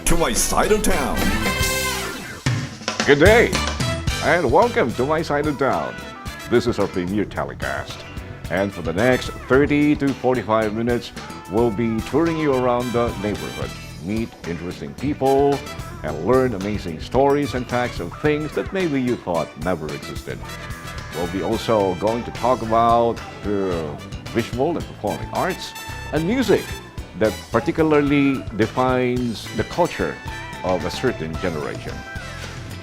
to my side of town. Good day, and welcome to my side of town. This is our premiere telecast. And for the next 30 to 45 minutes, we'll be touring you around the neighborhood, meet interesting people, and learn amazing stories and facts of things that maybe you thought never existed. We'll be also going to talk about visual and performing arts and music that particularly defines the culture of a certain generation.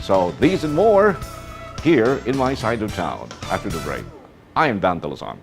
So these and more here in my side of town after the break. I am Dante Luzon.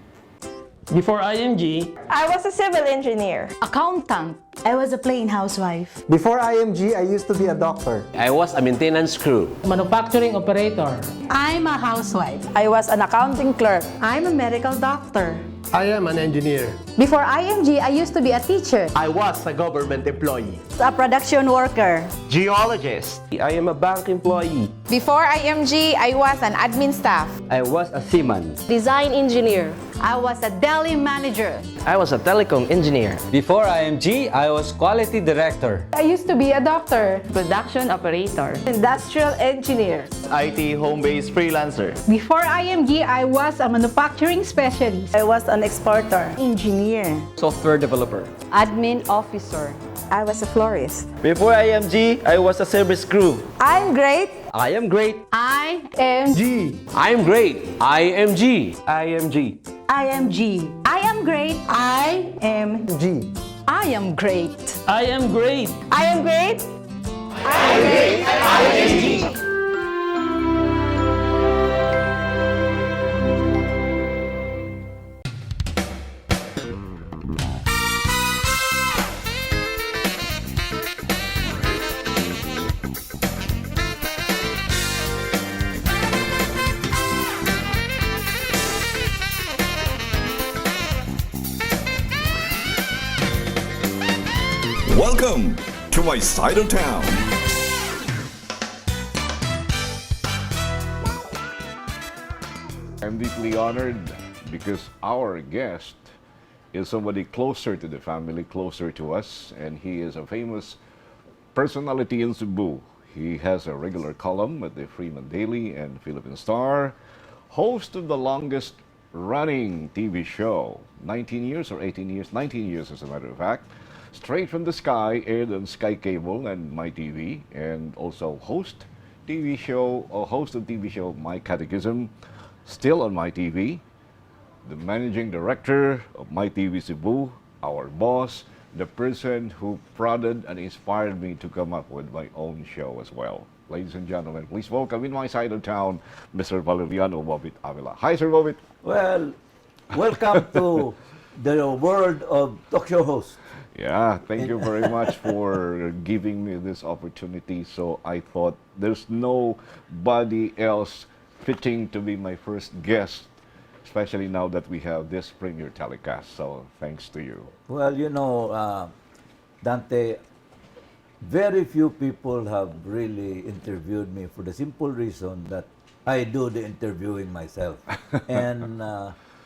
Before IMG, I was a civil engineer. Accountant. I was a plain housewife. Before IMG, I used to be a doctor. I was a maintenance crew. manufacturing operator. I'm a housewife. I was an accounting clerk. I'm a medical doctor. I am an engineer. Before IMG, I used to be a teacher, I was a government employee. A production worker. Geologist. I am a bank employee. Before IMG, I was an admin staff. I was a seaman. Design engineer. I was a deli manager. I was a telecom engineer. Before IMG, I was quality director. I used to be a doctor, Production operator. Industrial engineer. IT home-based freelancer. Before IMG, I was a manufacturing specialist, I was an exporter. engineer, Software developer. admin officer. I was a florist. Before IMG, I was a service crew. I'm great. I am great. I am I'm great. IMG. IMG. IMG. I am great. I am G. I am great. I am great. I am great. Welcome to my side of town. I'm deeply honored because our guest is somebody closer to the family, closer to us, and he is a famous personality in Cebu. He has a regular column at the Freeman Daily and Philippine Star, host of the longest running TV show, 19 years or 18 years, 19 years as a matter of fact, Straight from the Sky, aired on Sky Cable and MyTV, and also host of TV show My Catechism, still on MyTV, the managing director of MyTV Cebu, our boss, the person who prodded and inspired me to come up with my own show as well. Ladies and gentlemen, please welcome in my side of town, Mr. Valeriano Bobit Avila. Hi, Sir Bobit. Well, welcome to the world of talk show host. Yeah, thank you very much for giving me this opportunity. So I thought there's nobody else fitting to be my first guest, especially now that we have this premiere telecast. So thanks to you. Well, Dante, very few people have really interviewed me for the simple reason that I do the interviewing myself. And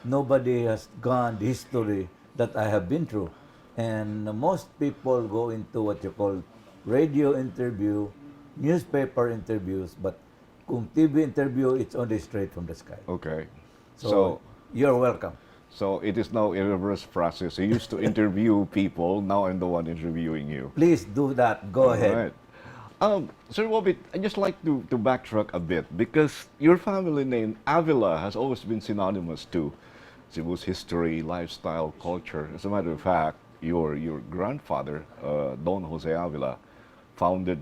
nobody has gone the history that I have been through. And most people go into what you call radio interview, newspaper interviews, but kung TV interview, it's only straight from the sky. Okay. So you're welcome. So it is now a reverse process. You used to interview people, now I'm the one interviewing you. Please do that. Go ahead. Right. Sir Bobit, I'd just like to backtrack a bit because your family name, Avila, has always been synonymous to Cebu's history, lifestyle, culture. As a matter of fact, your grandfather, Don Jose Avila, founded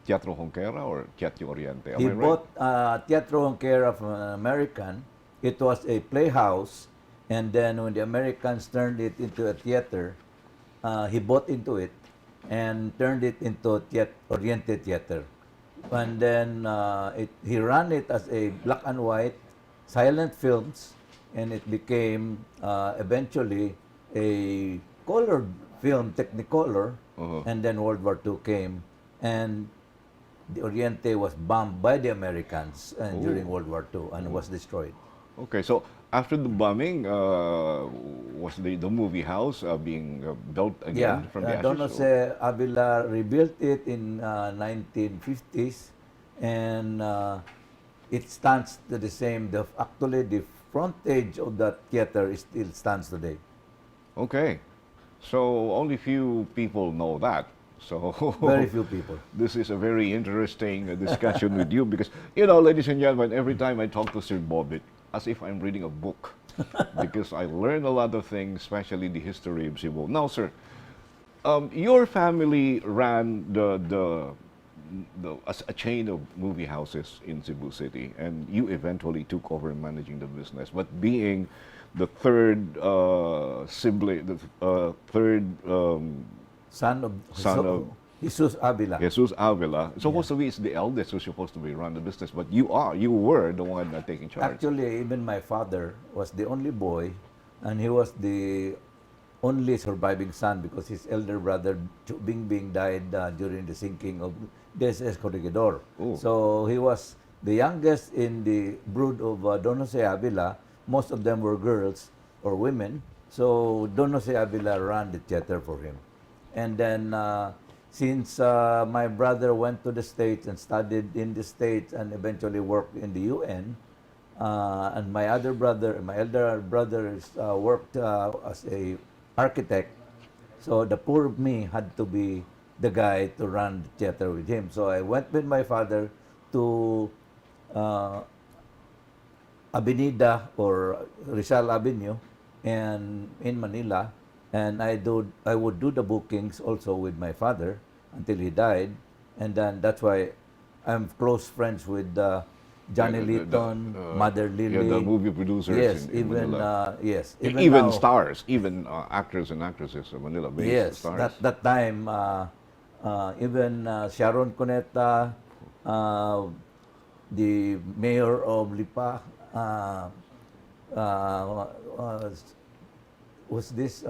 Teatro Jonquera or Teatro Oriente. He bought Teatro Jonquera from an American. It was a playhouse, and then when the Americans turned it into a theater, he bought into it and turned it into Oriente Theater. And then he ran it as a black and white silent films, and it became eventually a colored film, Technicolor, and then World War II came, and the Oriente was bombed by the Americans during World War II and was destroyed. Okay, so after the bombing, was the movie house being built again from the ashes? Don Jose Avila rebuilt it in 1950s, and it stands to the same. Actually, the frontage of that theater still stands today. Okay. So only few people know that. So Very few people. This is a very interesting discussion with you because, you know, ladies and gentlemen, every time I talk to Sir Bobbitt, as if I'm reading a book, because I learn a lot of things, especially the history of Cebu. Now, sir, your family ran a chain of movie houses in Cebu City, and you eventually took over managing the business. But being the third sibling, the third Son of Jesus Avila. Jesus Avila, supposed to be is the eldest who's supposed to be run the business, but you were the one taking charge. Actually, even my father was the only boy, and he was the only surviving son because his elder brother Bingbing died during the sinking of DSS Corregidor. Ooh. So he was the youngest in the brood of Don Jose Avila. Most of them were girls or women. So Don Jose Avila ran the theater for him. And then since my brother went to the States and studied in the States and eventually worked in the UN, and my elder brother worked as a architect, so the poor me had to be the guy to run the theater with him. So I went with my father to Avenida or Rizal Avenue and in Manila, and I would do the bookings also with my father until he died, and then that's why I'm close friends with Johnny Litton, Mother Lily. Yeah, the movie producers. Yes, in Manila. yes, even now, stars, even actors and actresses of Manila-based yes, stars. that time, even Sharon Cuneta, the mayor of Lipa, was this?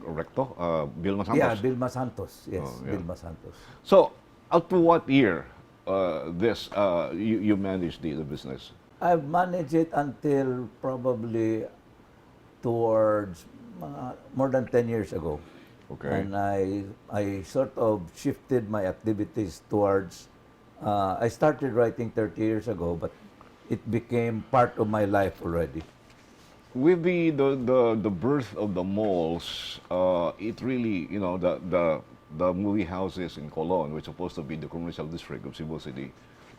Recto, Vilma Santos. Yeah, Vilma Santos. Yes, Oh, yeah. Vilma Santos. So, up to what year you managed the business? I've managed it until probably towards more than 10 years ago. Okay. And I sort of shifted my activities towards, I started writing 30 years ago, but it became part of my life already. With the birth of the malls, it really, you know, the movie houses in Colon, which is supposed to be the commercial district of Cebu City,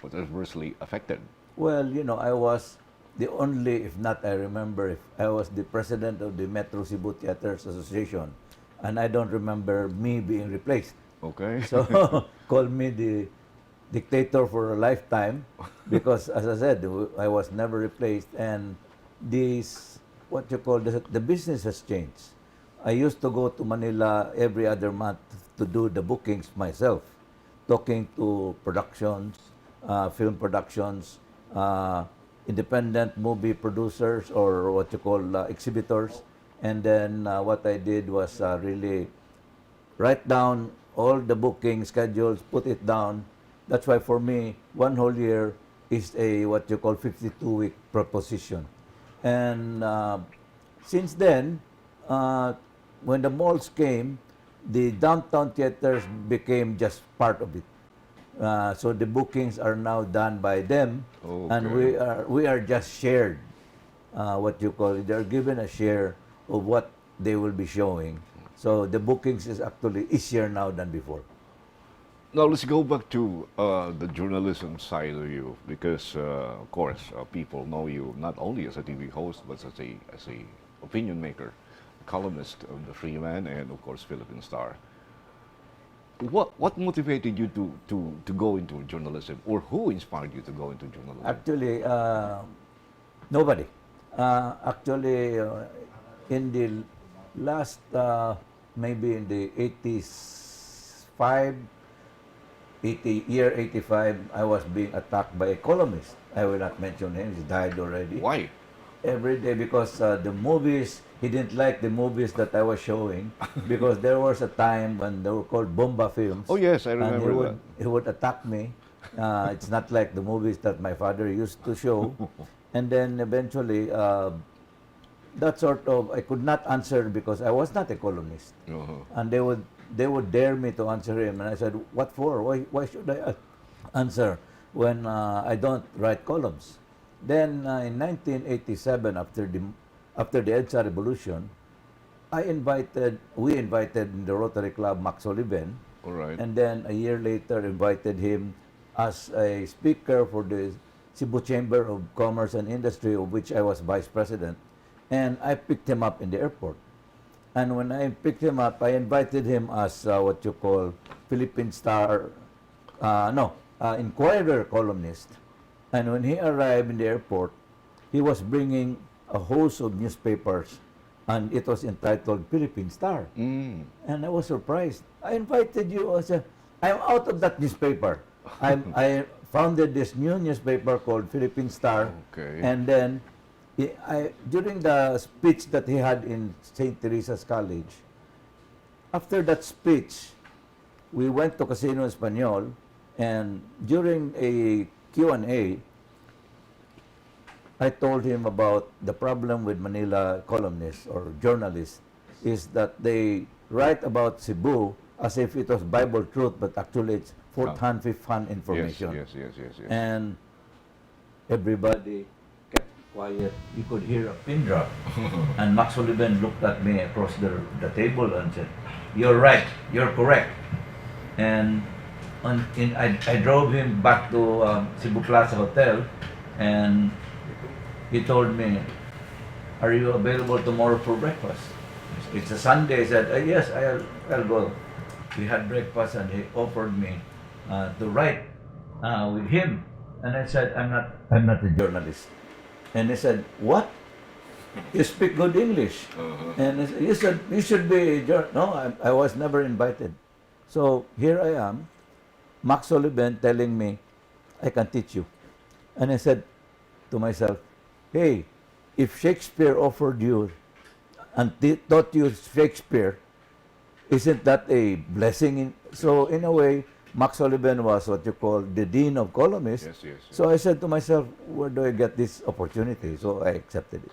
was adversely affected. Well, you know, I was the only, if not I remember, if I was the president of the Metro Cebu Theaters Association, and I don't remember me being replaced. Okay. So call me the dictator for a lifetime, because as I said, I was never replaced, and this, what you call, the business has changed. I used to go to Manila every other month to do the bookings myself, talking to productions, film productions, independent movie producers, or what you call exhibitors. And then what I did was really write down all the booking schedules, put it down. That's why for me, one whole year is a what you call 52-week proposition. And since then, when the malls came, the downtown theaters became just part of it. So the bookings are now done by them, and we are just shared. What you call it, they're given a share of what they will be showing. So the bookings is actually easier now than before. Now let's go back to the journalism side of you, because of course people know you not only as a TV host but as a opinion maker, columnist of the Freeman, and of course Philippine Star. What motivated you to go into journalism, or who inspired you to go into journalism? Actually, nobody. Actually, in the last maybe in the 85. Year 85, I was being attacked by a columnist. I will not mention him, he died already. Why? Every day, because the movies, he didn't like the movies that I was showing, because there was a time when they were called bomba films. Oh yes, I remember and that. He would attack me. It's not like the movies that my father used to show. And then eventually, that sort of, I could not answer because I was not a columnist. And they would dare me to answer him. And I said, what for? Why should I answer when I don't write columns? Then in 1987, after the EDSA revolution, we invited in the Rotary Club Max Oliven. All right. And then a year later, invited him as a speaker for the Cebu Chamber of Commerce and Industry, of which I was vice president. And I picked him up in the airport. And when I picked him up, I invited him as what you call Philippine Star, Inquirer columnist. And when he arrived in the airport, he was bringing a host of newspapers, and it was entitled Philippine Star. And I was surprised. I invited you. I said, I'm out of that newspaper. I founded this new newspaper called Philippine Star. Okay. And then, during the speech that he had in St. Teresa's College, after that speech, we went to Casino Espanol, and during a Q&A, I told him about the problem with Manila columnists or journalists is that they write about Cebu as if it was Bible truth, but actually it's fourth-hand, fifth-hand information. Yes. And everybody kept quiet. You could hear a pin drop. And Max Oliven looked at me across the table and said, "You're right. You're correct." And I drove him back to Cebu Plaza Hotel, and he told me, "Are you available tomorrow for breakfast?" It's a Sunday. I said, "Yes, I'll go." We had breakfast, and he offered me to write with him. And I said, I'm not a journalist." And he said, "What? You speak good English." And he said, "You should be a journalist." No, I was never invited. So here I am, Max Oliven telling me, "I can teach you." And I said to myself, hey, if Shakespeare offered you and taught you Shakespeare, isn't that a blessing? So in a way, Max Oliven was what you call the dean of columnists. Yes. So I said to myself, where do I get this opportunity? So I accepted it.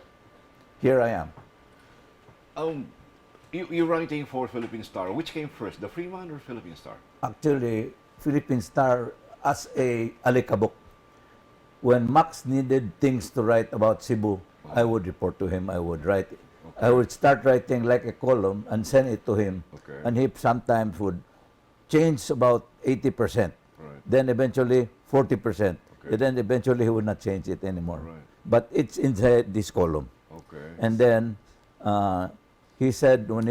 Here I am. You're writing for Philippine Star. Which came first, the Freeman or Philippine Star? Actually, Philippine Star as a alikabok. When Max needed things to write about Cebu, I would report to him. I would write. Okay. I would start writing like a column and send it to him. Okay. And he sometimes would change about 80%. Right. Then eventually 40%. Okay. And then eventually he would not change it anymore. Right. But it's inside this column. Okay. And then he said when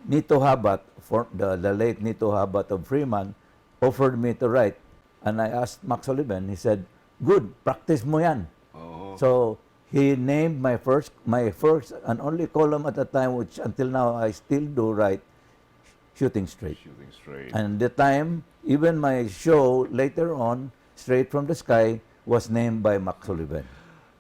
Nito Habat, for the late Nito Habat of Freeman, offered me to write, and I asked Max Oliven, he said, "Good, practice mo yan." So he named my first and only column at the time, which until now I still do write, Shooting Straight. And the time, even my show later on, Straight from the Sky, was named by Max Oliven.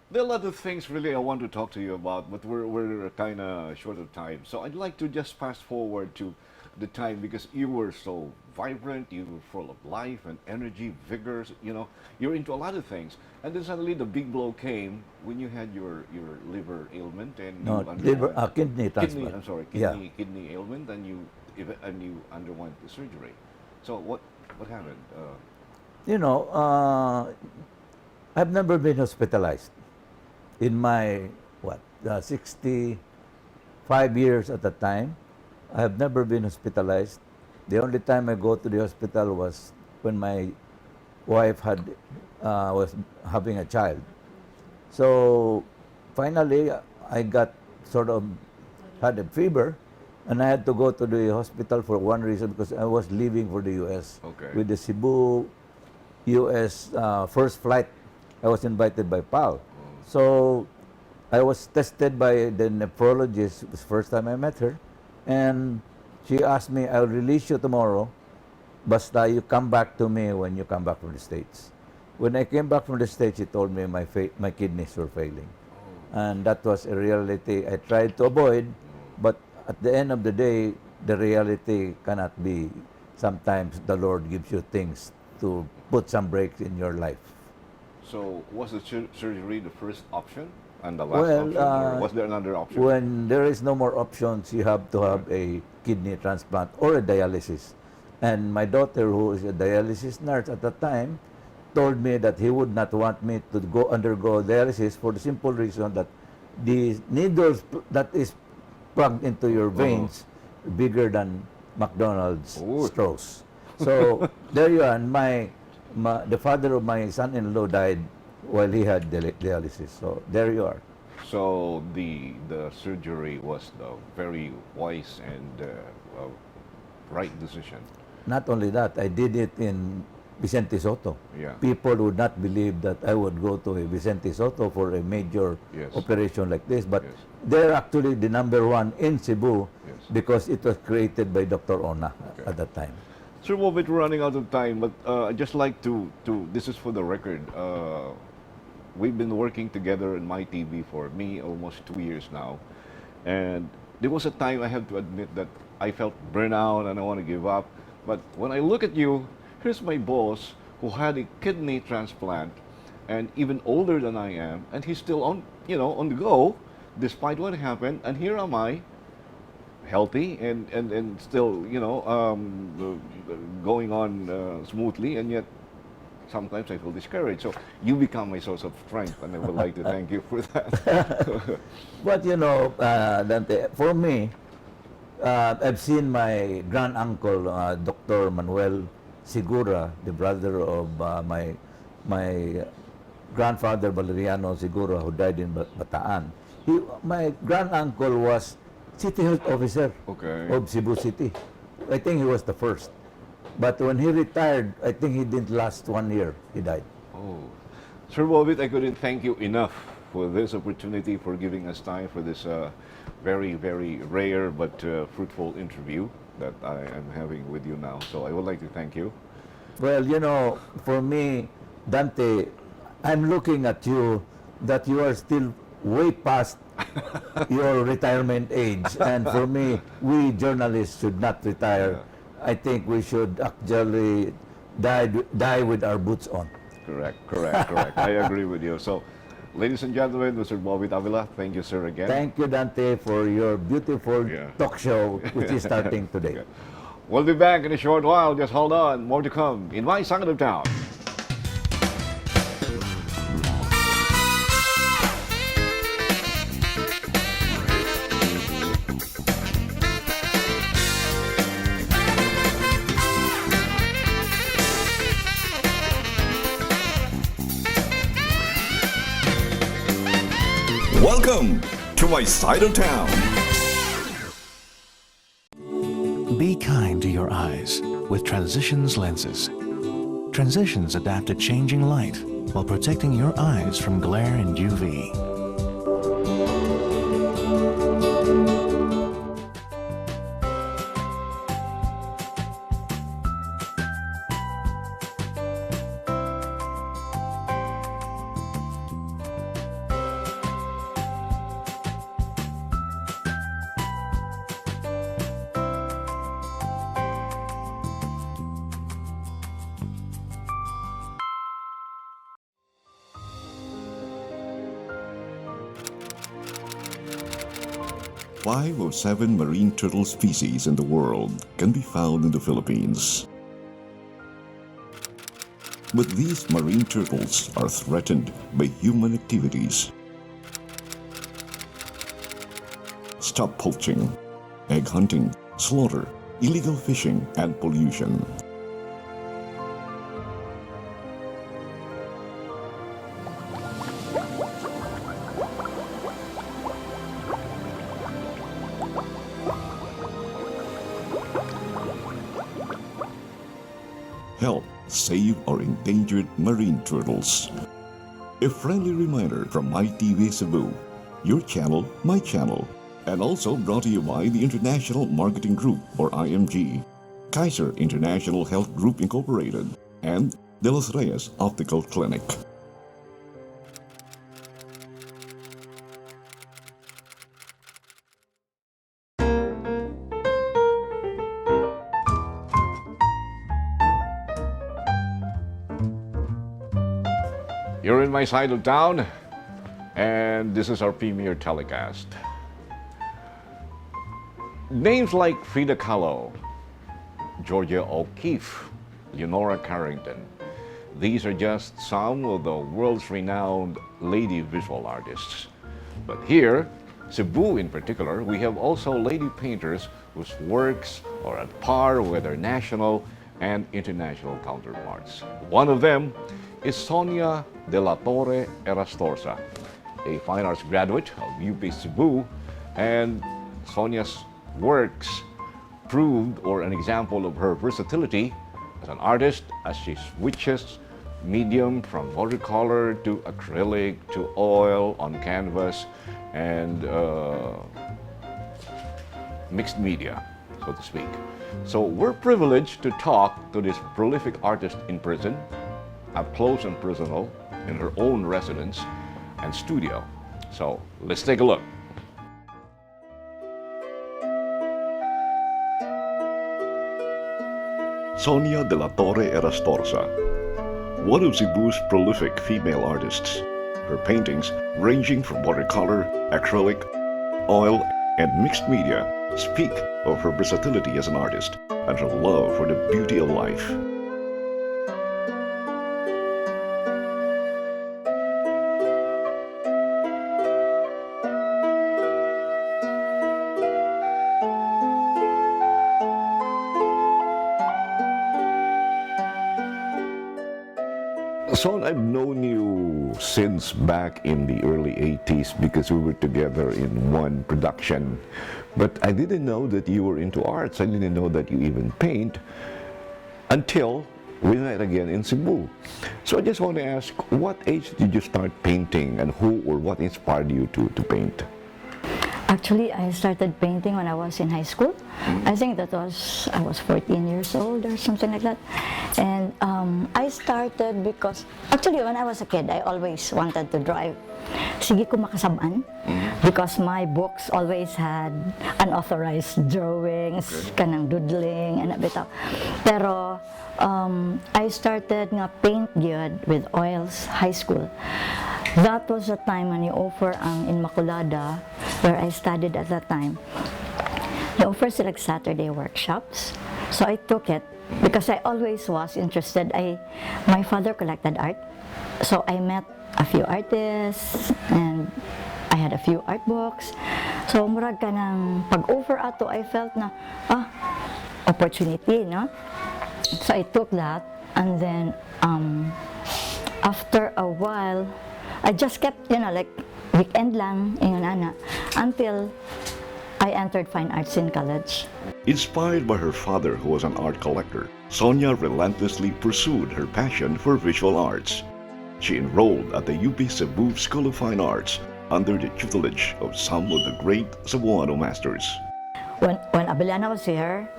There are a lot of things really I want to talk to you about, but we're kind of short of time. So I'd like to just fast forward to the time, because you were so vibrant, you were full of life and energy, vigor, you're into a lot of things. And then suddenly the big blow came when you had your liver ailment and kidney transplant. Kidney ailment, and you underwent the surgery. So what happened? I've never been hospitalized in my 65 years at the time. I have never been hospitalized. The only time I go to the hospital was when my wife was having a child. So finally, I had a fever, and I had to go to the hospital for one reason, because I was leaving for the U.S. with the Cebu U.S. First flight. I was invited by PAL. So I was tested by the nephrologist. It was the first time I met her. And she asked me, "I'll release you tomorrow, basta you come back to me when you come back from the States." When I came back from the States, she told me my kidneys were failing. And that was a reality I tried to avoid, but at the end of the day, the reality cannot be. Sometimes the Lord gives you things to put some breaks in your life. So was the surgery the first option and the last Well, option, or was there another option? When there is no more options, you have to have a kidney transplant or a dialysis. And my daughter, who is a dialysis nurse at the time, told me that he would not want me to go undergo dialysis for the simple reason that the needles that is plugged into your veins bigger than McDonald's straws. So there you are. And the father of my son-in-law died while he had dialysis. So there you are. So the surgery was the very wise and right decision. Not only that, I did it in Vicente Soto. Yeah. People would not believe that I would go to a Vicente Soto for a major operation like this, but they're actually the number one in Cebu because it was created by Dr. Ona at that time. Sir Bobit, we're running out of time, but I'd just like to, this is for the record, we've been working together in MyTV for almost 2 years now, and there was a time, I have to admit, that I felt burnout and I want to give up. But when I look at you, here's my boss who had a kidney transplant and even older than I am, and he's still on, on the go despite what happened. And here am I, healthy and still, going on smoothly, and yet sometimes I feel discouraged. So you become my source of strength, and I would like to thank you for that. But Dante, for me, I've seen my grand-uncle, Dr. Manuel Segura, the brother of my grandfather, Valeriano Segura, who died in Bataan. My grand-uncle was city health officer of Cebu City. I think he was the first. But when he retired, I think he didn't last 1 year. He died. Oh. Sir Bobit, I couldn't thank you enough for this opportunity, for giving us time for this very, very rare but fruitful interview that I am having with you now. So I would like to thank you. Well, for me, Dante, I'm looking at you that you are still way past your retirement age. And for me, we journalists should not retire. I think we should actually die with our boots on. Correct. I agree with you. So, ladies and gentlemen, Mr. Bobit Avila, thank you, sir, again. Thank you, Dante, for your beautiful talk show, which is starting today. We'll be back in a short while. Just hold on. More to come in My Side of Town. Welcome to My Side of Town. Be kind to your eyes with Transitions lenses. Transitions adapt to changing light while protecting your eyes from glare and UV. Five of 7 marine turtle species in the world can be found in the Philippines. But these marine turtles are threatened by human activities. Stop poaching, egg hunting, slaughter, illegal fishing, and pollution. Help save our endangered marine turtles. A friendly reminder from MyTV Cebu, your channel, my channel, and also brought to you by the International Marketing Group, or IMG, Kaiser International Health Group Incorporated, and De Los Reyes Optical Clinic. You're in my side of town, and this is our premiere telecast. Names like Frida Kahlo, Georgia O'Keeffe, Leonora Carrington. These are just some of the world's renowned lady visual artists. But here, Cebu in particular, we have also lady painters whose works are at par with their national and international counterparts. One of them is Sonia de la Torre Erastorza, a fine arts graduate of UP Cebu, and Sonia's works proved or an example of her versatility as an artist as she switches medium from watercolor to acrylic to oil on canvas and mixed media, so to speak. So we're privileged to talk to this prolific artist in prison, up close and personal, in her own residence and studio. So let's take a look. Sonia de la Torre Erastorza, one of Cebu's prolific female artists. Her paintings, ranging from watercolor, acrylic, oil, and mixed media, speak of her versatility as an artist and her love for the beauty of life. Son, I've known you since back in the early 80s because we were together in one production. But I didn't know that you were into arts. I didn't know that you even paint until we met again in Cebu. So I just want to ask, what age did you start painting and who or what inspired you to paint? Actually, I started painting when I was in high school. I think I was 14 years old or something like that. And I started because, actually when I was a kid, I always wanted to draw. Sige ko makasabaan because my books always had unauthorized drawings, kanang doodling, and bitaw. Pero I started nga paint gyud with oils high school. That was the time when you offer ang Inmaculada, where I studied at that time. You offer like Saturday workshops. So I took it because I always was interested. My father collected art. So I met a few artists and I had a few art books. So murag ka ng pag-offer ato, I felt na, opportunity, no? So I took that, and then after a while, I just kept, like weekend lang, until I entered fine arts in college. Inspired by her father, who was an art collector, Sonia relentlessly pursued her passion for visual arts. She enrolled at the UP Cebu School of Fine Arts under the tutelage of some of the great Cebuano masters. When Abeliana was here,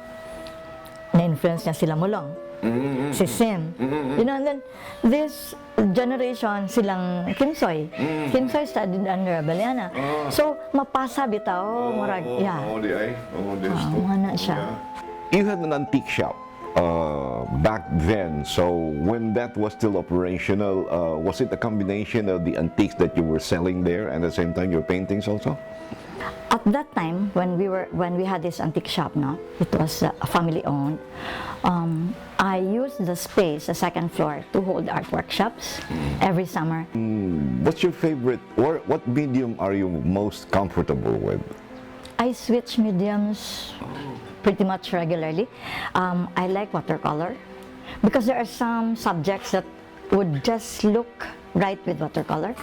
na-influence niya sila Mulong, si Sim. And then this generation silang Kimsoy. Kimsoy studied under Abeliana. So mapasa bitaw, murag, yeah. Siya. You had an antique shop back then, so when that was still operational, was it a combination of the antiques that you were selling there and at the same time your paintings also? At that time, when we had this antique shop, it was family owned. I used the space, the second floor, to hold art workshops every summer. What's your favorite, or what medium are you most comfortable with? I switch mediums pretty much regularly. I like watercolor because there are some subjects that would just look right with watercolor.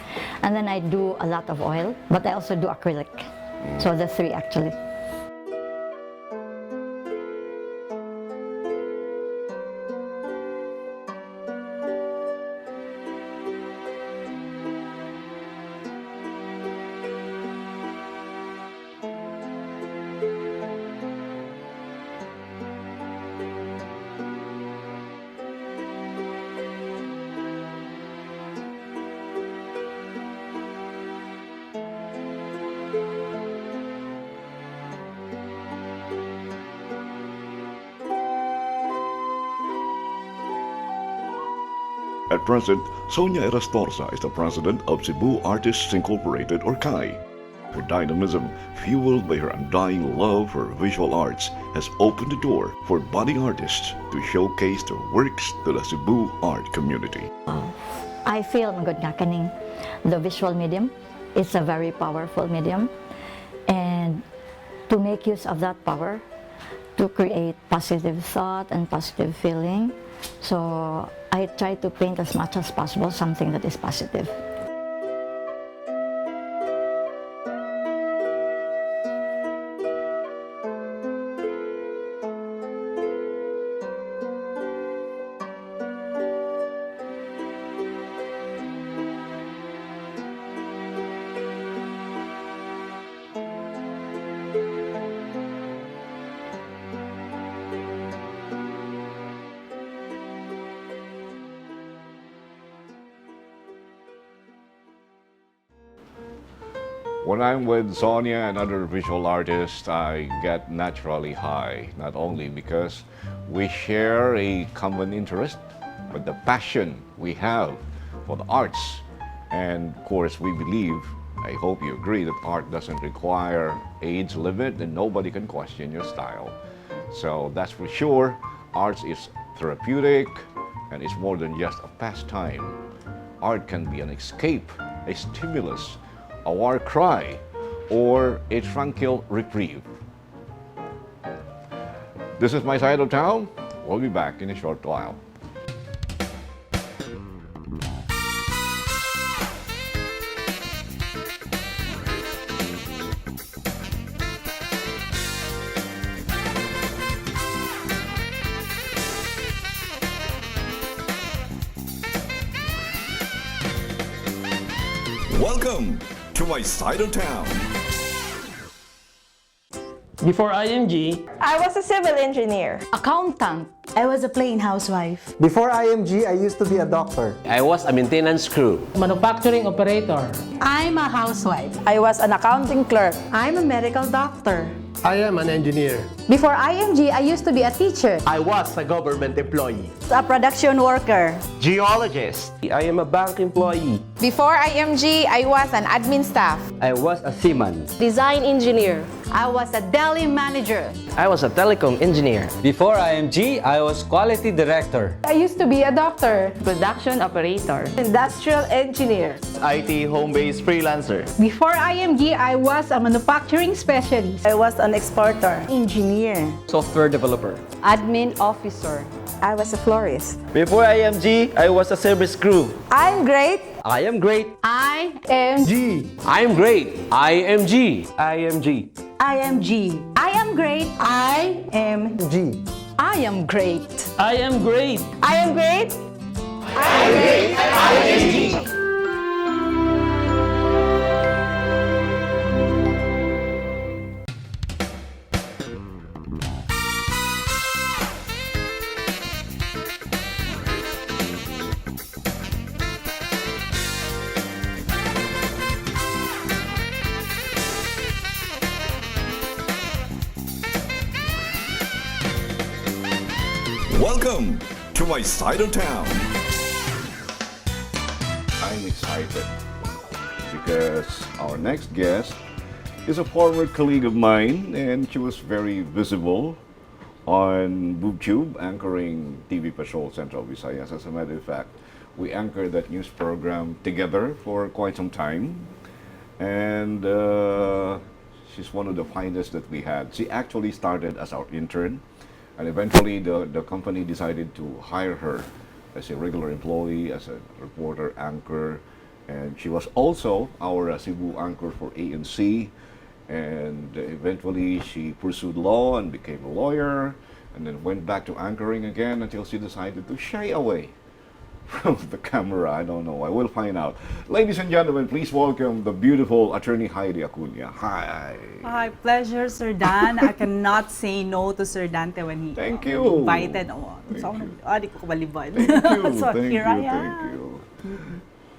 And then I do a lot of oil, but I also do acrylic. So the three actually. At present, Sonia Erastorza is the president of Cebu Artists Incorporated or CAI. Her dynamism, fueled by her undying love for visual arts, has opened the door for budding artists to showcase their works to the Cebu art community. I feel the visual medium is a very powerful medium, and to make use of that power to create positive thought and positive feeling. So I try to paint as much as possible something that is positive. When I'm with Sonia and other visual artists, I get naturally high, not only because we share a common interest, but the passion we have for the arts. And of course, we believe, I hope you agree, that art doesn't require age limit and nobody can question your style. So that's for sure. Arts is therapeutic and it's more than just a pastime. Art can be an escape, a stimulus, a war cry, or a tranquil reprieve. This is my side of town. We'll be back in a short while. Welcome to my side of town. Before IMG, I was a civil engineer. Accountant. I was a plain housewife. Before IMG, I used to be a doctor. I was a maintenance crew. manufacturing operator. I'm a housewife. I was an accounting clerk. I'm a medical doctor. I am an engineer. Before IMG, I used to be a teacher. I was a government employee. A production worker. Geologist. I am a bank employee. Before IMG, I was an admin staff. I was a seaman. Design engineer. I was a deli manager. I was a telecom engineer. Before IMG, I was quality director. I used to be a doctor. Production operator. Industrial engineer. IT home-based freelancer. Before IMG, I was a manufacturing specialist. I was an exporter. Engineer. Software developer. Admin officer. I was a florist. Before IMG, I was a service crew. I'm great. I am great. I And G. I am great. IMG. IMG. IMG. I am great. I am G. I am great. I am great. I am great. Welcome to my side of town. I'm excited because our next guest is a former colleague of mine and she was very visible on BoobTube anchoring TV Patrol Central Visayas. As a matter of fact, we anchored that news program together for quite some time, and she's one of the finest that we had. She actually started as our intern, and eventually the company decided to hire her as a regular employee, as a reporter, anchor, and she was also our Cebu anchor for ANC, and eventually she pursued law and became a lawyer, and then went back to anchoring again until she decided to shy away from the camera. I don't know. I will find out. Ladies and gentlemen, please welcome the beautiful attorney Heidi Acuña. Hi. Hi, pleasure, Sir Dan. I cannot say no to Sir Dante when he Thank you. invited. Oh, Thank so, you. di ko kabalibad. Thank you. So Thank here you. I am. Thank you.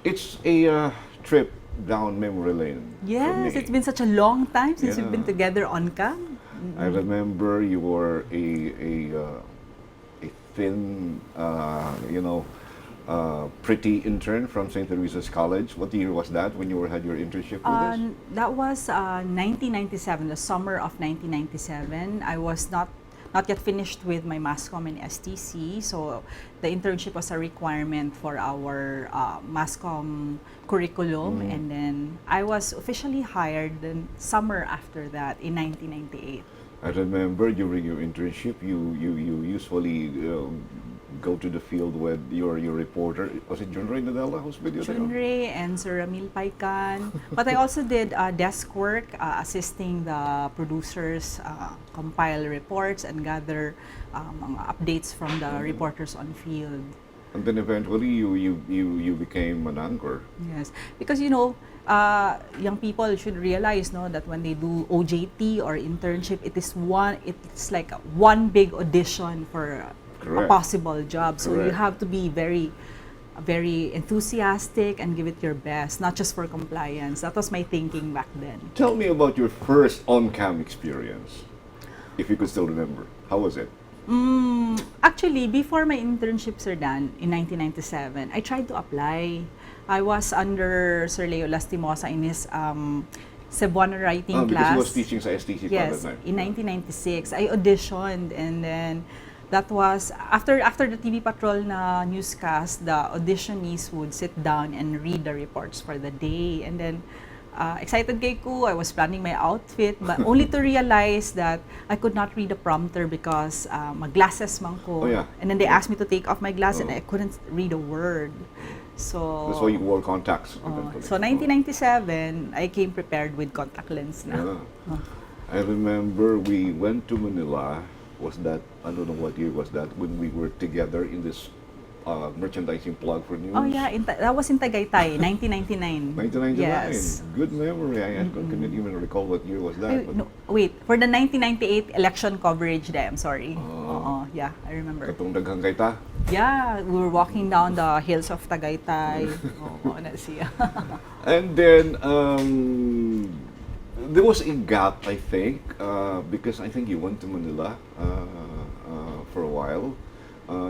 It's a trip down memory lane. for Yes, me. it's been such a long time since we've Yeah. been together on cam. I remember you were a thin, pretty intern from St. Teresa's College. What year was that when you had your internship with us? That was 1997, the summer of 1997. I was not yet finished with my mass comm and STC, so the internship was a requirement for our mass comm curriculum, and then I was officially hired the summer after that in 1998. I remember during your internship, you usually go to the field with your reporter. Was it Junrey Nadella who's with you there? Junrey and Sir Ramil Paikan. But I also did desk work, assisting the producers compile reports and gather mga updates from the reporters on field. And then eventually you became an anchor. Yes, because young people should realize that when they do OJT or internship, it's like one big audition for a possible job. So you have to be very, very enthusiastic and give it your best, not just for compliance. That was my thinking back then. Tell me about your first on-cam experience, if you could still remember. How was it? Actually, before my internship, Sir Dan, in 1997, I tried to apply. I was under Sir Leo Lastimosa in his Cebuano writing class. Because he was teaching sa STC yes, that time. In 1996. I auditioned, and then that was, after the TV Patrol na newscast, the auditionees would sit down and read the reports for the day. And then, excited kay ko, I was planning my outfit, but only to realize that I could not read the prompter because mag-glasses man ko. Oh, yeah. And then they asked me to take off my glasses and I couldn't read a word. So that's why you wore contacts. So 1997, I came prepared with contact lens na. Yeah. I remember we went to Manila. Was that, I don't know what year was that, when we were together in this merchandising plug for news? Oh yeah, that was in Tagaytay, 1999. 1999. Yes. Good memory. I couldn't even recall what year was that. No, wait, for the 1998 election coverage day, I'm sorry. Yeah, I remember. Katong daghang kayta? Yeah, we were walking down the hills of Tagaytay. Na siya. And then, there was a gap, I think, because I think you went to Manila for a while.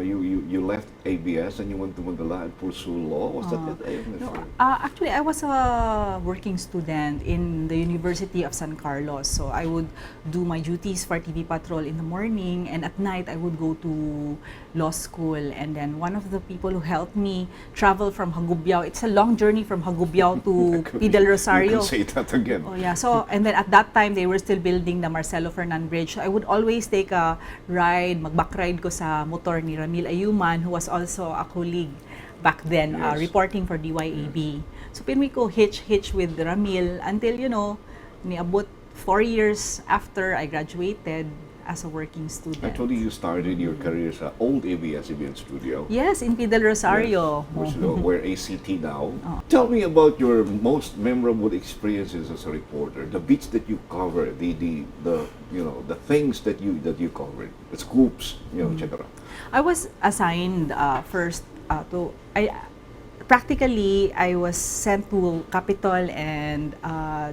You left ABS and you went to Manila and pursue law. Was that it? No, actually, I was a working student in the University of San Carlos. So I would do my duties for TV Patrol in the morning, and at night I would go to law school. And then one of the people who helped me travel from Hagubiao, it's a long journey from Hagubiao to P. del Rosario. You can say that again. Oh yeah, so and then at that time they were still building the Marcelo Fernan Bridge. So I would always take a ride, mag-back ride ko sa motor ni Ramil Ayuman, who was also a colleague back then, reporting for DYAB. So pinwi ko hitch with Ramil until, niabot 4 years after I graduated as a working student. Actually, you started your career sa old ABS-CBN studio. Yes, in P. del Rosario. Yes, where ACT now. Tell me about your most memorable experiences as a reporter. The beats that you covered, the things that you covered, the scoops, etc. I was assigned first practically, I was sent to Capitol and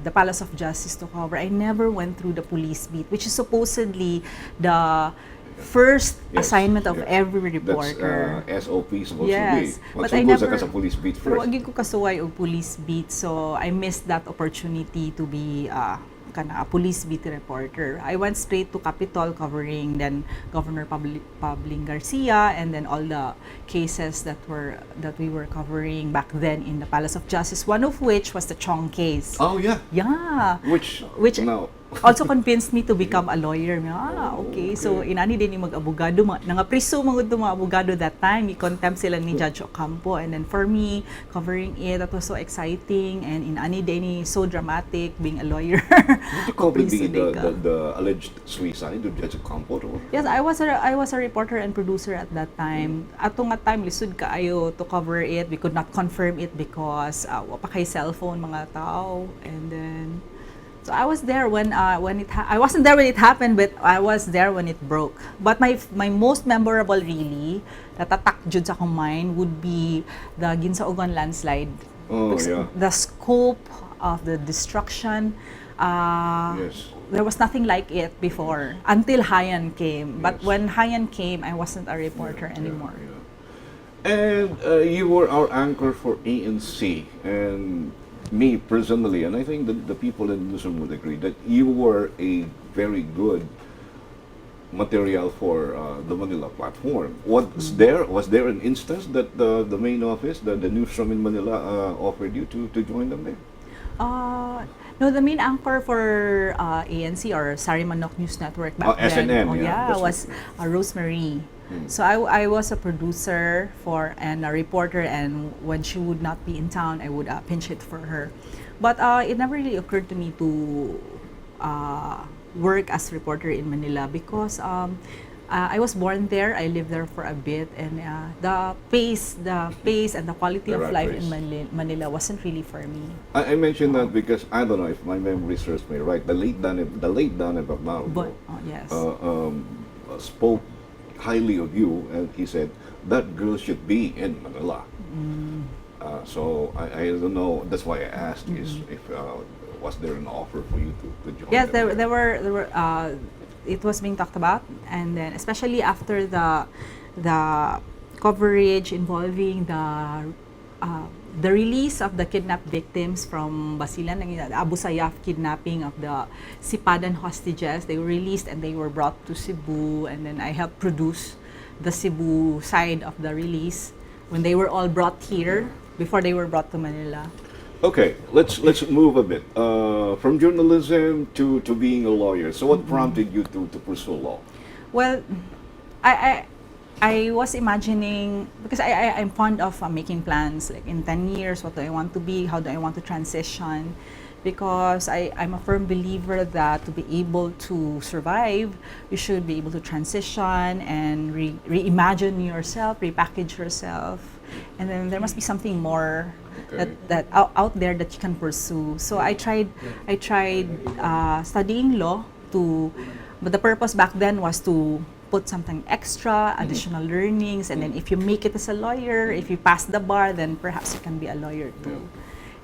the Palace of Justice to cover. I never went through the police beat, which is supposedly the first assignment of every reporter. That's SOP supposed yes. to be. But I never sa police beat first. Wag ko kasuway og police beat, so I missed that opportunity to be a police beat reporter. I went straight to Capitol covering then Governor Pabling Garcia and then all the cases that we were covering back then in the Palace of Justice, one of which was the Chong case. Oh yeah. Yeah. Which now also convinced me to become a lawyer. Okay. So inani din yung mag-abogado, nangapriso mga abogado that time, i-contempt sila ni Judge Ocampo, and then for me covering it, that was so exciting, and inani din so dramatic being a lawyer. Did you cover the alleged suicide of Judge Ocampo? Yes, I was a reporter and producer at that time. Atong nga time lisod kaayo to cover it. We could not confirm it because wa pa kay cellphone mga tao, and then so I was there when I wasn't there when it happened, but I was there when it broke. But my most memorable really, natatak jud sa akong mind, would be the Ginsaogon landslide. Oh, yeah. The scope of the destruction, there was nothing like it before until Haiyan came. But when Haiyan came, I wasn't a reporter anymore. And you were our anchor for ANC, and me personally, and I think that the people in Luzon would agree that you were a very good material for the Manila platform. Was there an instance that the main office, the newsroom in Manila, offered you to join them there? No, the main anchor for ANC or Sari Manok News Network back then. SNN, was Rosemary. So I was a producer and a reporter, and when she would not be in town, I would pinch hit for her. But it never really occurred to me to work as reporter in Manila because I was born there. I lived there for a bit, and the pace, and the quality of life in Manila wasn't really for me. I mentioned that because I don't know if my memory serves me right. The late Dante Luzon yes. Spoke highly of you, and he said that girl should be in Manila. So I don't know. That's why I asked is if was there an offer for you to join? Yes, there were. It was being talked about, and then especially after the coverage involving the release of the kidnapped victims from Basilan, the Abu Sayyaf kidnapping of the Sipadan hostages. They were released and they were brought to Cebu, and then I helped produce the Cebu side of the release when they were all brought here before they were brought to Manila. Okay, let's move a bit from journalism to being a lawyer. So what prompted you to pursue law? Well, I was imagining, because I'm fond of making plans, like in 10 years, what do I want to be, how do I want to transition, because I'm a firm believer that to be able to survive, you should be able to transition and reimagine yourself, repackage yourself, and then there must be something more that out there that you can pursue. So I tried studying law but the purpose back then was to put something extra, additional learnings, and then if you make it as a lawyer, if you pass the bar, then perhaps you can be a lawyer too.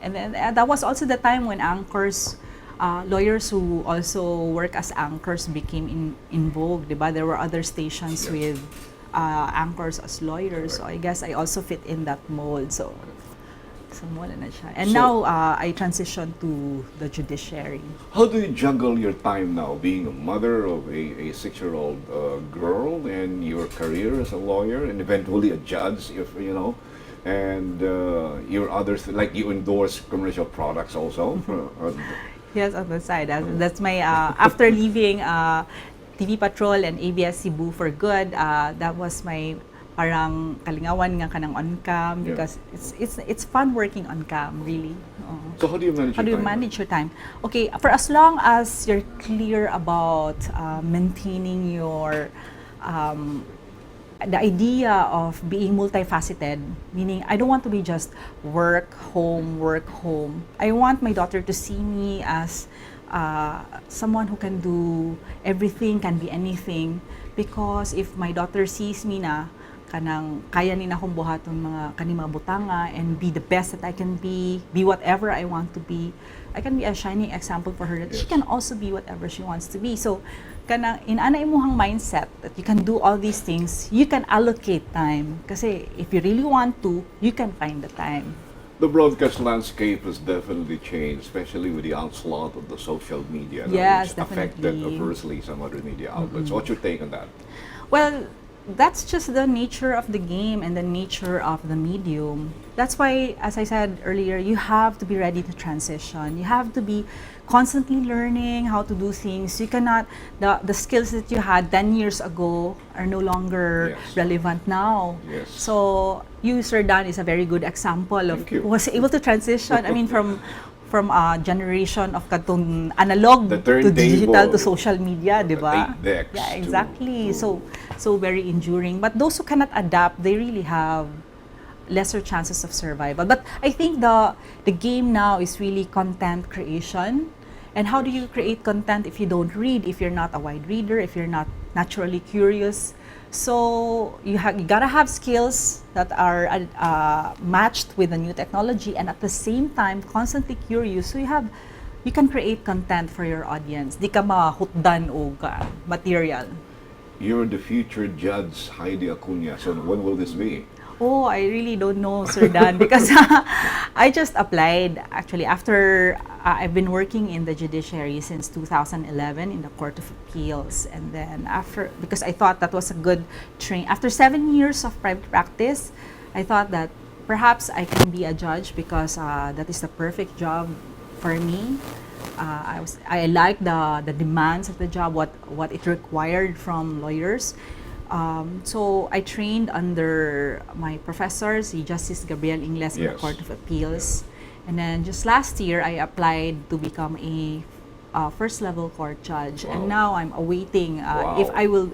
And then that was also the time when anchors, lawyers who also work as anchors became in vogue, diba? There were other stations with anchors as lawyers, so I guess I also fit in that mold. So wala na siya. And now I transitioned to the judiciary. How do you juggle your time now, being a mother of a 6-year-old girl, and your career as a lawyer, and eventually a judge, if you know, and your others, like you endorse commercial products also? Yes, on the side. That's my after leaving TV Patrol and ABS Cebu for good. That was my parang kalingawan nga kanang on-cam, because it's fun working on-cam, really. So how do you manage your time? Okay, for as long as you're clear about maintaining your the idea of being multifaceted, meaning I don't want to be just work, home. I want my daughter to see me as someone who can do everything, can be anything, because if my daughter sees me na kanang kaya ni na akong buhaton mga kanima butanga and be the best that I can be whatever I want to be, I can be a shining example for her that she can also be whatever she wants to be. So kanang in ana imuhang mindset that you can do all these things, you can allocate time, kasi if you really want to, you can find the time. The broadcast landscape has definitely changed, especially with the onslaught of the social media, yes, which affected adversely some other media outlets. What's your take on that? Well, that's just the nature of the game and the nature of the medium. That's why, as I said earlier, you have to be ready to transition. You have to be constantly learning how to do things. You cannot, the skills that you had 10 years ago are no longer relevant now. Yes. So you, Sir Dan, is a very good example of who was able to transition. I mean, from a generation of katong analog to digital to social media, di ba? Yeah, exactly. So very enduring. But those who cannot adapt, they really have lesser chances of survival. But I think the game now is really content creation. And how do you create content if you don't read, if you're not a wide reader, if you're not naturally curious? So you gotta have skills that are matched with the new technology, and at the same time constantly curious. So you can create content for your audience. Di ka mahutdan o material. You're the future Judge Heidi Acuna. So when will this be? Oh, I really don't know, Sir Dan, because I just applied. Actually, after I've been working in the judiciary since 2011 in the Court of Appeals, and then after, because I thought that was a good train. After 7 years of private practice, I thought that perhaps I can be a judge because that is the perfect job for me. I like the demands of the job, what it required from lawyers. So I trained under my professor, si Justice Gabriel Ingles in the Court of Appeals. And then just last year, I applied to become a first level court judge. And now I'm awaiting if I will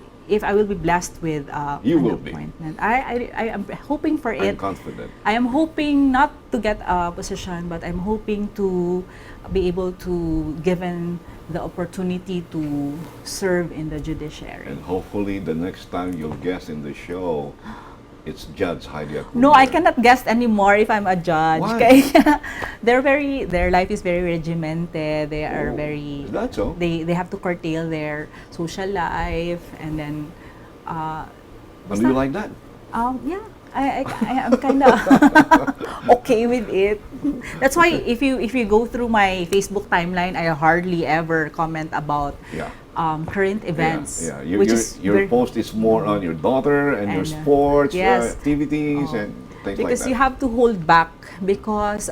be blessed with an appointment. I am hoping for it. I'm confident. I am hoping not to get a position, but I'm hoping to be able to given the opportunity to serve in the judiciary. And hopefully the next time you'll guest in the show, it's Judge Heidi Acuña. No, I cannot guest anymore if I'm a judge. Why? Their life is very regimented. They are very. Is that so? They have to curtail their social life, and then. Do you like that? Yeah. I am kind of okay with it. That's why if you go through my Facebook timeline, I hardly ever comment about current events. Yeah. Your post is more on your daughter and your sports activities and things like that. Because you have to hold back because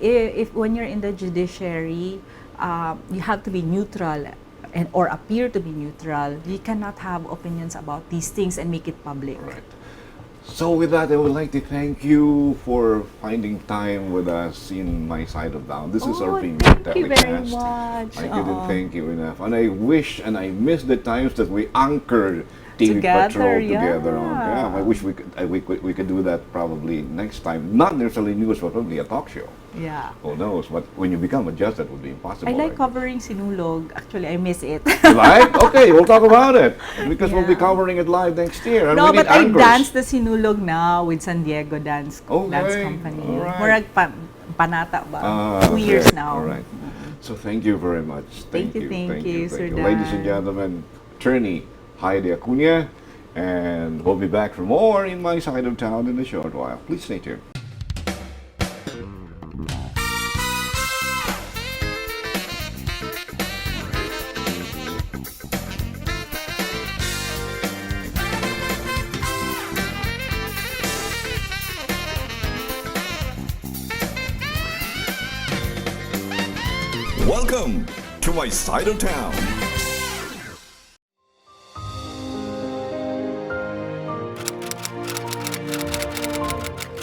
if when you're in the judiciary, you have to be neutral or appear to be neutral. You cannot have opinions about these things and make it public. Right. So with that, I would like to thank you for finding time with us in My Side of Town. This is our premiere telecast. Thank you very much. I couldn't thank you enough. And I wish and I miss the times that we anchored TV Patrol together. I wish we could do that probably next time. Not necessarily news, but probably a talk show. Yeah. Who knows? But when you become a judge, that would be impossible. I like covering Sinulog. Actually, I miss it. You like? Okay, we'll talk about it. Because we'll be covering it live next year. And no, but I anchors. dance the Sinulog now with San Diego Dance Company. Right. Panata ba? 2 years now. All right. So thank you very much. Thank you, Sir Dan. Ladies and gentlemen, attorney Heidi Acuña, and we'll be back for more in My Side of Town in a short while. Please stay tuned. Welcome to My Side of Town.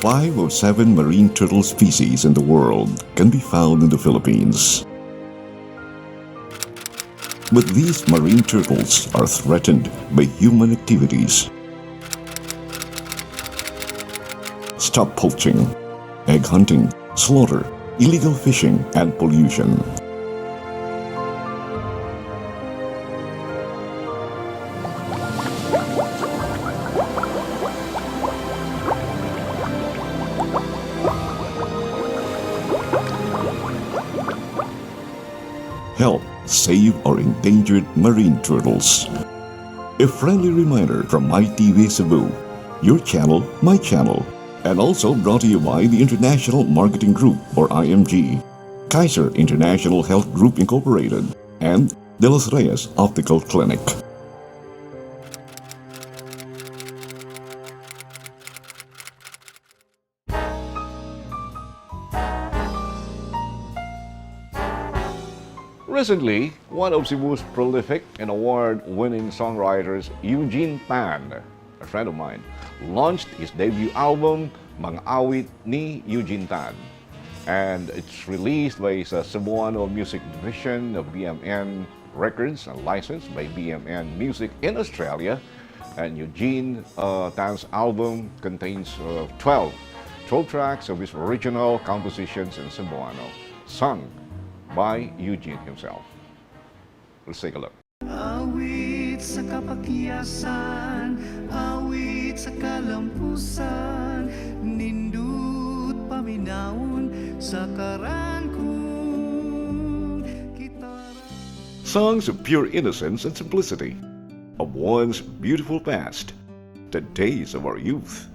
5 of 7 marine turtle species in the world can be found in the Philippines. But these marine turtles are threatened by human activities. Stop poaching, egg hunting, slaughter, illegal fishing, and pollution. Help save our endangered marine turtles. A friendly reminder from MyTV Cebu, your channel, my channel, and also brought to you by the International Marketing Group, or IMG, Kaiser International Health Group Incorporated, and De Los Reyes Optical Clinic. Recently, one of Cebu's prolific and award-winning songwriters, Eugene Tan, a friend of mine, launched his debut album, Mga Awit ni Eugene Tan. And it's released by the Cebuano Music Division of BMN Records and licensed by BMN Music in Australia. And Eugene Tan's album contains 12 tracks of his original compositions in Cebuano, sung by Eugene himself. Let's take a look. Awit sa kapakyasan, awit sa kalampusan, nindut paminawon sa karangkong gitara. Songs of pure innocence and simplicity, of one's beautiful past, the days of our youth.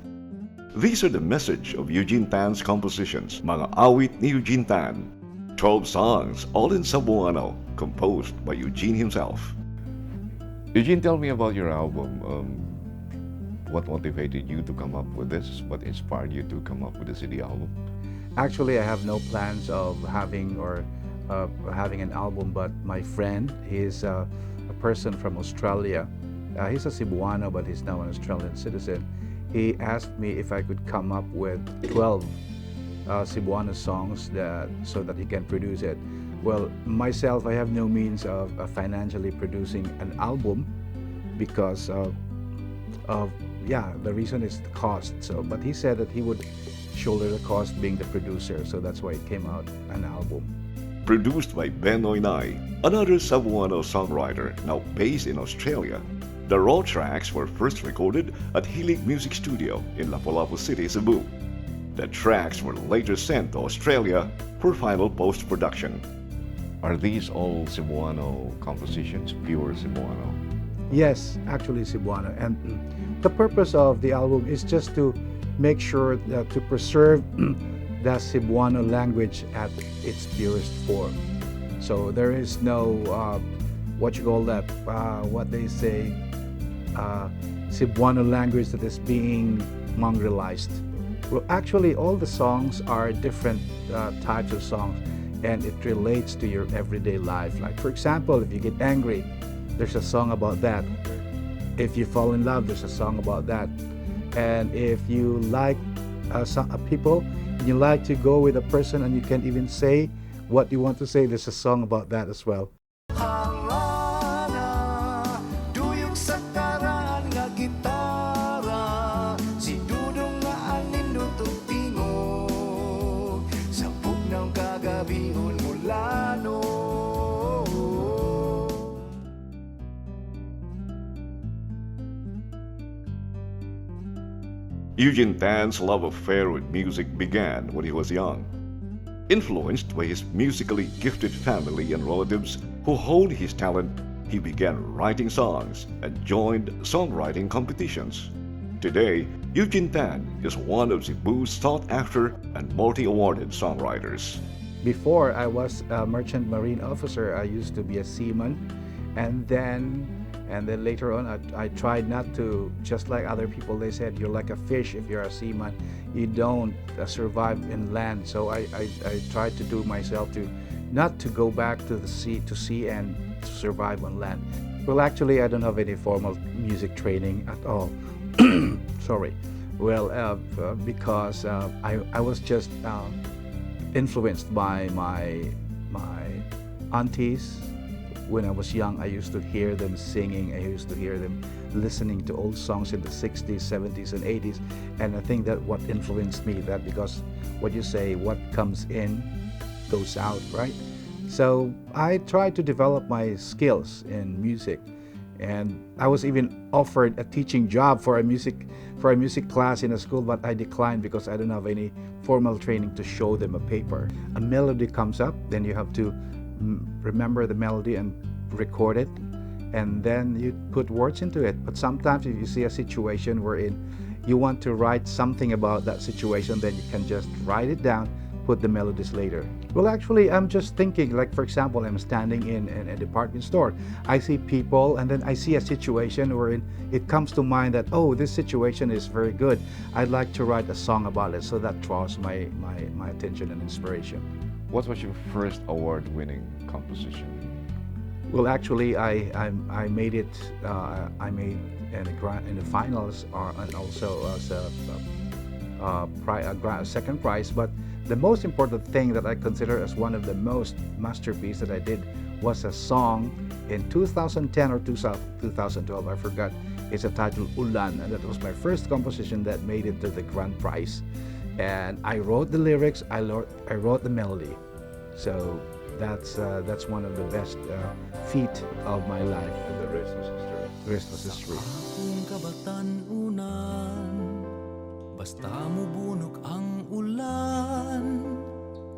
These are the message of Eugene Tan's compositions, mga awit ni Eugene Tan. 12 songs, all in Cebuano, composed by Eugene himself. Eugene, tell me about your album. What motivated you to come up with this? What inspired you to come up with the CD album? Actually, I have no plans of having having an album, but my friend, he's a person from Australia. He's a Cebuano, but he's now an Australian citizen. He asked me if I could come up with 12 Cebuano songs so that he can produce it. Well, myself, I have no means of financially producing an album because the reason is the cost. So, but he said that he would shoulder the cost being the producer, so that's why it came out an album. Produced by Ben Oinay, another Cebuano songwriter now based in Australia. The raw tracks were first recorded at Hilig Music Studio in Lapu-Lapu City, Cebu. The tracks were later sent to Australia for final post-production. Are these all Cebuano compositions, pure Cebuano? Yes, actually Cebuano. And the purpose of the album is just to make sure that to preserve the Cebuano language at its purest form. So there is no, what you call that, what they say, Cebuano language that is being mongrelized. Well, actually, all the songs are different types of songs, and it relates to your everyday life. Like, for example, if you get angry, there's a song about that. If you fall in love, there's a song about that. And if you like people, and you like to go with a person and you can't even say what you want to say, there's a song about that as well. Eugene Tan's love affair with music began when he was young. Influenced by his musically gifted family and relatives who honed his talent, he began writing songs and joined songwriting competitions. Today, Eugene Tan is one of Cebu's sought-after and multi-awarded songwriters. Before I was a merchant marine officer, I used to be a seaman, and then later on I tried not to, just like other people, they said you're like a fish if you're a seaman, you don't survive in land. So I tried to do myself to not to go back to the sea and survive on land. Well, actually I don't have any formal music training at all. Sorry. Well, because I was just influenced by my aunties. When I was young, I used to hear them singing, I used to hear them listening to old songs in the 60s, 70s, and 80s. And I think that what influenced me, that because what you say, what comes in goes out, right? So I tried to develop my skills in music. And I was even offered a teaching job for a music class in a school, but I declined because I don't have any formal training to show them a paper. A melody comes up, then you have to remember the melody and record it, and then you put words into it. But sometimes if you see a situation wherein you want to write something about that situation, then you can just write it down, put the melodies later. Well, actually, I'm just thinking, like for example, I'm standing in a department store. I see people, and then I see a situation wherein it comes to mind that, oh, this situation is very good. I'd like to write a song about it. So that draws my attention and inspiration. What was your first award-winning composition? Well, actually, I made it. I made in the finals, and also as a second prize. But the most important thing that I consider as one of the most masterpiece that I did was a song in 2010 or 2012. I forgot. It's a title Ulan, and that was my first composition that made it to the grand prize. And I wrote the lyrics, I wrote the melody. So that's one of the best feat of my life. And the rest is history. The rest was history. Akong kabatanunan, basta mubunok ang ulan,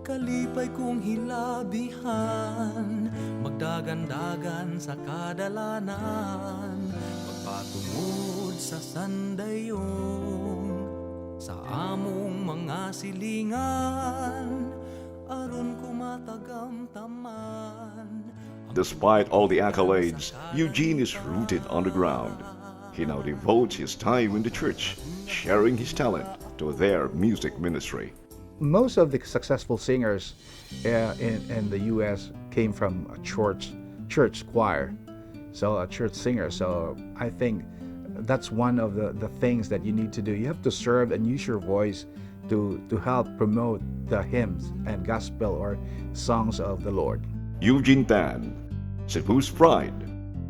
kalipay kong hilabihan, magdagan-dagan sa kadalanan, pagpatungod sa sandayong sa among mga silingan aron kumatagamtaman. Despite all the accolades, Eugene is rooted on the ground. He now devotes his time in the church, sharing his talent to their music ministry. Most of the successful singers in the U.S. came from a church choir, so a church singer. So I think that's one of the things that you need to do. You have to serve and use your voice to help promote the hymns and gospel or songs of the Lord. Eugene Tan, Cebu's pride,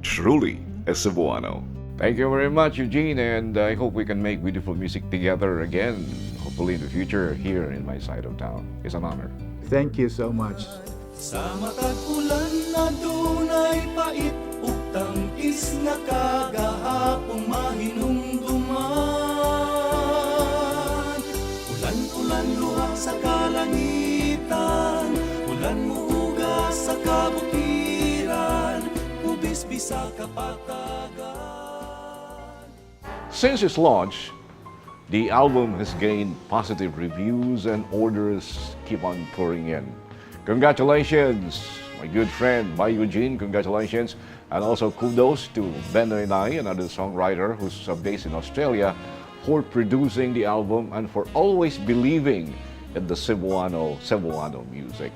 truly a Cebuano. Thank you very much, Eugene, and I hope we can make beautiful music together again, hopefully in the future here in my side of town. It's an honor. Thank you so much. Sa matag ulan na dunay pait ug tangkis nga kagahapong mahinumduman. Ulan-ulan luha sa kalangitan, ulan muuga sa kabutiran, ubis-bis sa kapatagan. Since its launch, the album has gained positive reviews and orders keep on pouring in. Congratulations, my good friend, my Eugene, congratulations. And also kudos to Ben and I, another songwriter who's based in Australia, for producing the album and for always believing in the Cebuano music.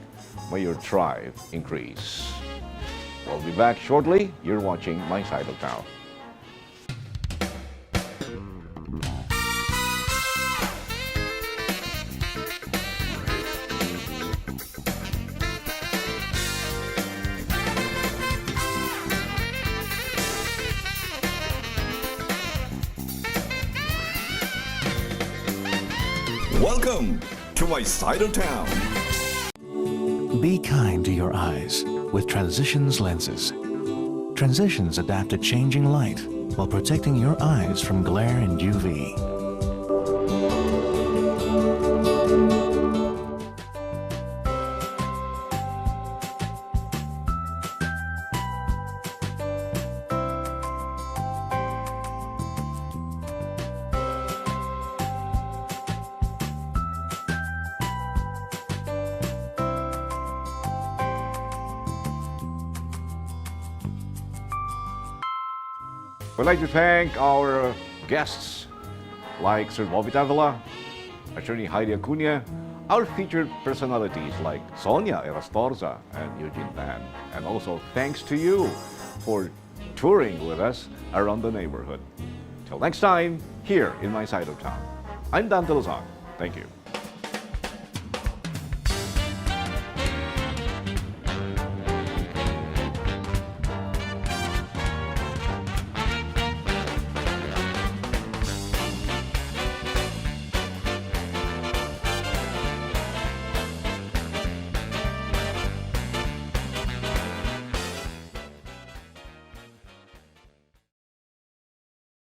May your tribe increase. We'll be back shortly. You're watching My Side of Town. Welcome to My Side of Town. Be kind to your eyes with Transitions lenses. Transitions adapt to changing light while protecting your eyes from glare and UV. We'd like to thank our guests like Sir Bobby Tavila, Attorney Heidi Acuna, our featured personalities like Sonia Erastorza and Eugene Tan. And also thanks to you for touring with us around the neighborhood. Till next time, here in My Side of Town. I'm Dante Luzon. Thank you.